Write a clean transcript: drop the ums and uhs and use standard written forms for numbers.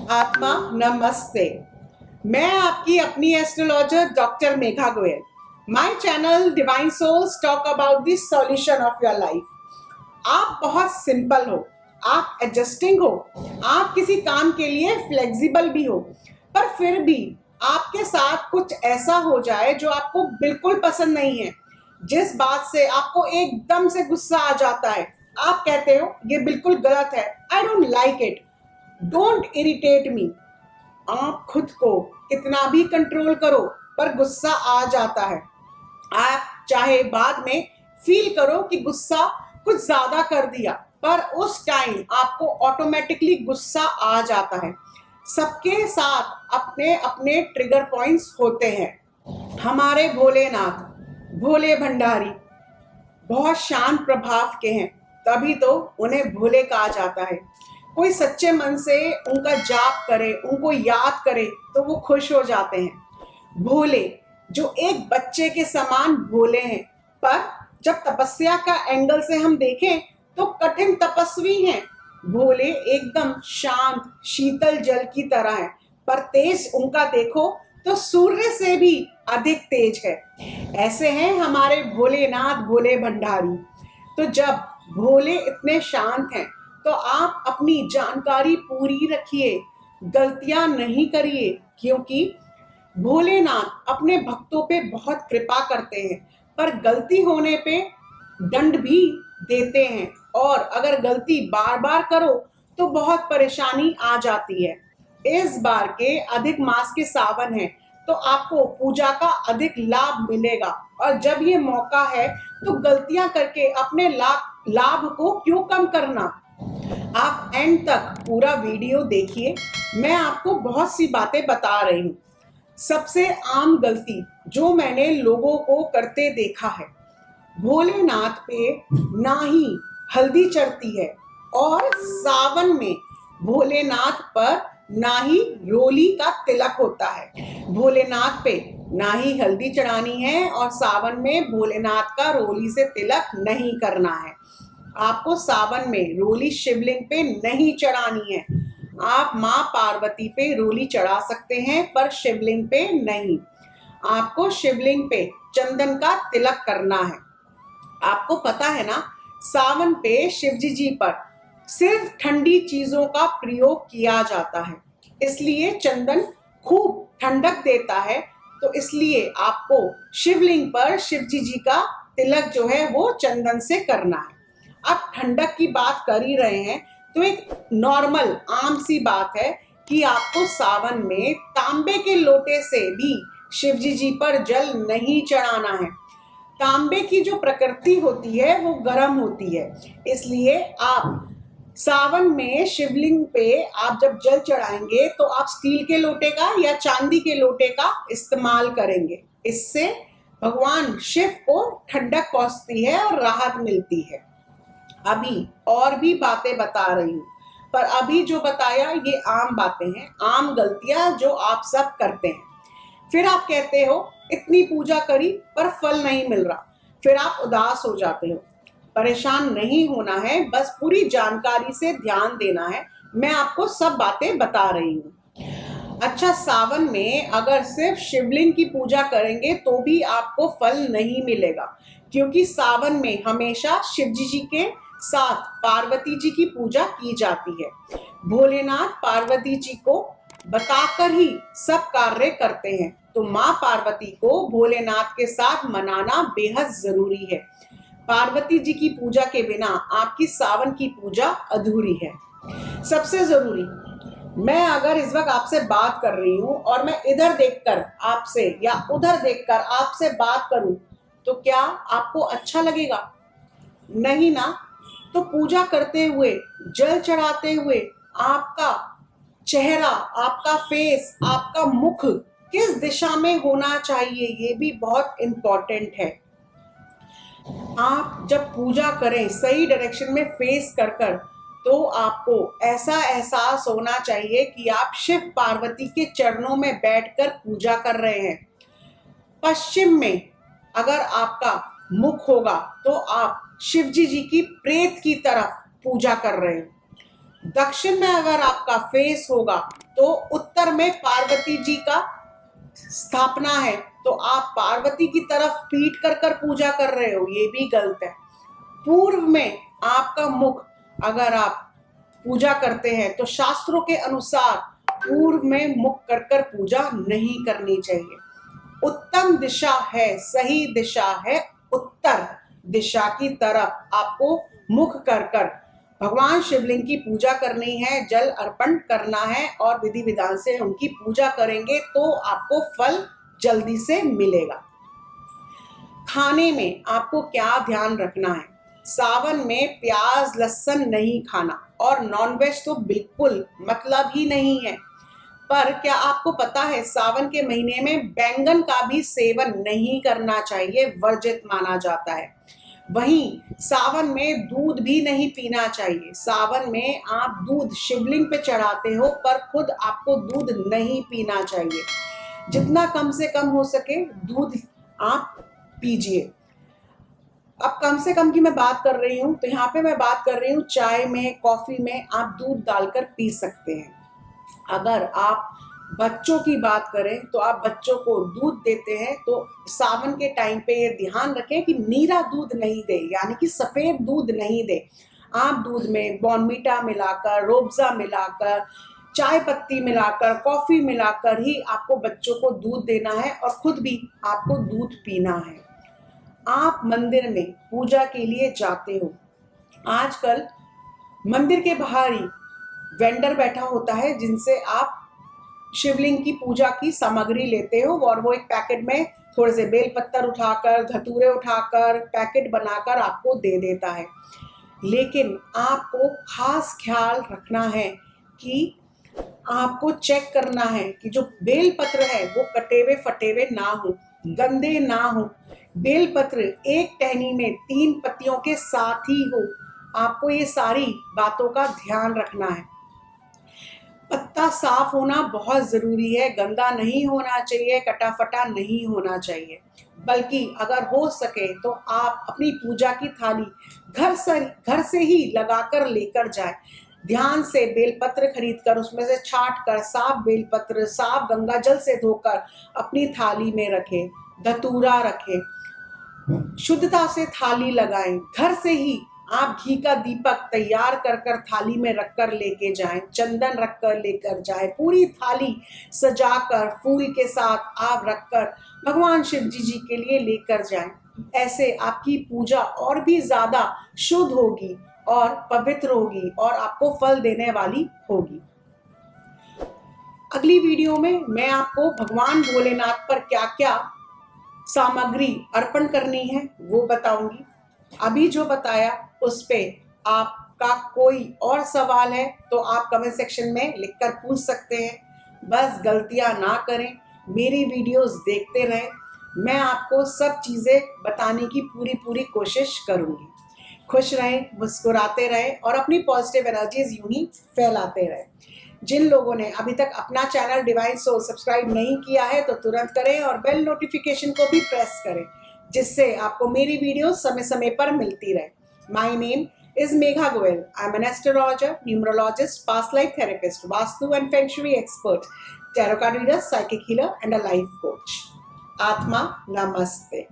आत्मा नमस्ते। मैं आपकी अपनी astrologer doctor Megha Goyal. My channel divine souls talk about the solution of your life. आप बहुत सिंपल हो, आप एडजस्टिंग हो, आप किसी काम के लिए फ्लेक्सिबल भी हो, पर फिर भी आपके साथ कुछ ऐसा हो जाए जो आपको बिल्कुल पसंद नहीं है, जिस बात से आपको एकदम से गुस्सा आ जाता है। आप कहते हो ये बिल्कुल गलत है, I don't like it, don't irritate me. आप खुद को कितना भी कंट्रोल करो पर गुस्सा आ जाता है। आप चाहे बाद में फील करो कि गुस्सा कुछ ज्यादा कर दिया, पर उस टाइम आपको ऑटोमेटिकली गुस्सा आ जाता है। सबके साथ अपने अपने ट्रिगर पॉइंट्स होते हैं। हमारे भोलेनाथ, भोले भंडारी बहुत शांत प्रभाव के हैं, तभी तो उन्हें भोले कहा जाता है। कोई सच्चे मन से उनका जाप करे, उनको याद करे तो वो खुश हो जाते हैं। भोले जो एक बच्चे के समान भोले हैं, पर जब तपस्या का एंगल से हम देखें तो कठिन तपस्वी हैं। भोले एकदम शांत शीतल जल की तरह हैं, पर तेज उनका देखो तो सूर्य से भी अधिक तेज है। ऐसे हैं हमारे भोलेनाथ भोले भंडारी। तो जब भोले इतने शांत हैं तो आप अपनी जानकारी पूरी रखिए, गलतियां नहीं करिए, क्योंकि भोलेनाथ अपने भक्तों पे बहुत कृपा करते हैं, पर गलती होने पे दंड भी देते हैं। और अगर गलती बार बार करो तो बहुत परेशानी आ जाती है। इस बार के अधिक मास के सावन है तो आपको पूजा का अधिक लाभ मिलेगा, और जब ये मौका है तो गलतियां करके अपने लाभ को क्यों कम करना। आप एंड तक पूरा वीडियो देखिए, मैं आपको बहुत सी बातें बता रही हूँ। सबसे आम गलती जो मैंने लोगों को करते देखा है, भोलेनाथ पे ना ही हल्दी चढ़ती है, और सावन में भोलेनाथ पर ना ही रोली का तिलक होता है। भोलेनाथ पे ना ही हल्दी चढ़ानी है और सावन में भोलेनाथ का रोली से तिलक नहीं करना है। आपको सावन में रोली शिवलिंग पे नहीं चढ़ानी है। आप माँ पार्वती पे रोली चढ़ा सकते हैं, पर शिवलिंग पे नहीं। आपको शिवलिंग पे चंदन का तिलक करना है। आपको पता है ना, सावन पे शिवजी जी पर सिर्फ ठंडी चीजों का प्रयोग किया जाता है, इसलिए चंदन खूब ठंडक देता है। तो इसलिए आपको शिवलिंग पर शिवजी जी का तिलक जो है वो चंदन से करना है। अब ठंडक की बात कर ही रहे हैं तो एक नॉर्मल आम सी बात है कि आपको सावन में तांबे के लोटे से भी शिवजी जी पर जल नहीं चढ़ाना है। तांबे की जो प्रकृति होती है वो गर्म होती है, इसलिए आप सावन में शिवलिंग पे आप जब जल चढ़ाएंगे तो आप स्टील के लोटे का या चांदी के लोटे का इस्तेमाल करेंगे। इससे भगवान शिव को ठंडक पहुंचती है और राहत मिलती है। अभी और भी बातें बता रही हूँ, पर अभी जो बताया ये आम बातें हैं, आम गलतियां जो आप सब करते हैं। फिर आप कहते हो इतनी पूजा करी पर फल नहीं मिल रहा, फिर आप उदास हो जाते हो। परेशान नहीं होना है, बस पूरी जानकारी से ध्यान देना है। मैं आपको सब बातें बता रही हूँ। अच्छा, सावन में अगर सिर्फ शिवलिंग की पूजा करेंगे तो भी आपको फल नहीं मिलेगा, क्योंकि सावन में हमेशा शिवजी जी के साथ पार्वती जी की पूजा की जाती है। भोलेनाथ पार्वती जी को बताकर ही सब कार्य करते हैं, तो माँ पार्वती को भोलेनाथ के साथ मनाना बेहद जरूरी है। पार्वती जी की पूजा के बिना आपकी सावन की पूजा अधूरी है। सबसे जरूरी, मैं अगर इस वक्त आपसे बात कर रही हूं और मैं इधर देखकर आपसे या उधर देखकर आपसे बात करूं तो क्या आपको अच्छा लगेगा? नहीं ना। तो पूजा करते हुए, जल चढ़ाते हुए आपका चेहरा, आपका फेस, आपका मुख किस दिशा में होना चाहिए, ये भी बहुत इंपॉर्टेंट है। आप जब पूजा करें सही डायरेक्शन में फेस कर कर, तो आपको ऐसा एहसास होना चाहिए कि आप शिव पार्वती के चरणों में बैठकर पूजा कर रहे हैं। पश्चिम में अगर आपका मुख होगा तो आप शिवजी जी की प्रेत की तरफ पूजा कर रहे हैं। दक्षिण में अगर आपका फेस होगा तो उत्तर में पार्वती जी का स्थापना है, तो आप पार्वती की तरफ पीठ कर कर पूजा कर रहे हो, ये भी गलत है। पूर्व में आपका मुख अगर आप पूजा करते हैं तो शास्त्रों के अनुसार पूर्व में मुख कर कर पूजा नहीं करनी चाहिए। उत्तम दिशा है, सही दिशा है उत्तर दिशा की तरफ आपको मुख कर कर भगवान शिवलिंग की पूजा करनी है, जल अर्पण करना है और विधि विधान से उनकी पूजा करेंगे तो आपको फल जल्दी से मिलेगा। खाने में आपको क्या ध्यान रखना है? सावन में प्याज लहसुन नहीं खाना और नॉनवेज तो बिल्कुल मतलब ही नहीं है। पर क्या आपको पता है सावन के महीने में बैंगन का भी सेवन नहीं करना चाहिए, वर्जित माना जाता है। वहीं सावन में दूध भी नहीं पीना चाहिए। सावन में आप दूध शिवलिंग पे चढ़ाते हो पर खुद आपको दूध नहीं पीना चाहिए। जितना कम से कम हो सके दूध आप पीजिए। अब कम से कम की मैं बात कर रही हूँ तो यहाँ पे मैं बात कर रही हूँ चाय में, कॉफी में आप दूध डालकर पी सकते हैं। अगर आप बच्चों की बात करें तो आप बच्चों को दूध देते हैं तो सावन के टाइम पे ये ध्यान रखें कि नीरा दूध नहीं दे, यानी कि सफ़ेद दूध नहीं दे। आप दूध में बॉर्नवीटा मिलाकर, रोब्जा मिलाकर, चाय पत्ती मिलाकर, कॉफ़ी मिलाकर ही आपको बच्चों को दूध देना है और खुद भी आपको दूध पीना है। आप मंदिर में पूजा के लिए जाते हो, आजकल मंदिर के बाहर ही वेंडर बैठा होता है जिनसे आप शिवलिंग की पूजा की सामग्री लेते हो और वो एक पैकेट में थोड़े से बेल पत्तर उठाकर, धतूरे उठाकर पैकेट बनाकर आपको दे देता है। लेकिन आपको खास ख्याल रखना है कि आपको चेक करना है कि जो बेल पत्र है वो कटे हुए फटे हुए ना हो, गंदे ना हो। बेल पत्र एक टहनी में 3 पत्तियों के साथ ही हो। आपको ये सारी बातों का ध्यान रखना है। पत्ता साफ होना बहुत ज़रूरी है, गंदा नहीं होना चाहिए, कटा फटा नहीं होना चाहिए। बल्कि अगर हो सके तो आप अपनी पूजा की थाली घर से ही लगाकर लेकर जाए। ध्यान से बेलपत्र खरीद कर उसमें से छाट कर साफ बेलपत्र साफ गंगा जल से धोकर अपनी थाली में रखें। धतूरा रखें, शुद्धता से थाली लगाएं। घर से ही आप घी का दीपक तैयार कर कर थाली में रखकर लेके जाएं, चंदन रखकर लेकर जाएं, पूरी थाली सजाकर फूल के साथ आप रखकर भगवान शिव जी के लिए लेकर जाएं। ऐसे आपकी पूजा और भी ज़्यादा शुद्ध होगी और पवित्र होगी और आपको फल देने वाली होगी। अगली वीडियो में मैं आपको भगवान भोलेनाथ पर क्या क्या सामग्री अर्पण करनी है वो बताऊंगी। अभी जो बताया उस पे आपका कोई और सवाल है तो आप कमेंट सेक्शन में लिखकर पूछ सकते हैं। बस गलतियां ना करें, मेरी वीडियोस देखते रहें, मैं आपको सब चीज़ें बताने की पूरी कोशिश करूंगी। खुश रहें, मुस्कुराते रहें और अपनी पॉजिटिव एनर्जीज यूं ही फैलाते रहें। जिन लोगों ने अभी तक अपना चैनल डिवाइन सोल सब्सक्राइब नहीं किया है तो तुरंत करें और बेल नोटिफिकेशन को भी प्रेस करें, जिससे आपको मेरी वीडियो समय समय पर मिलती रहे। My name is Megha Goel. I'm an astrologer, numerologist, past life therapist, Vastu and Feng Shui expert, tarot card reader, psychic healer, and a life coach. Atma Namaste.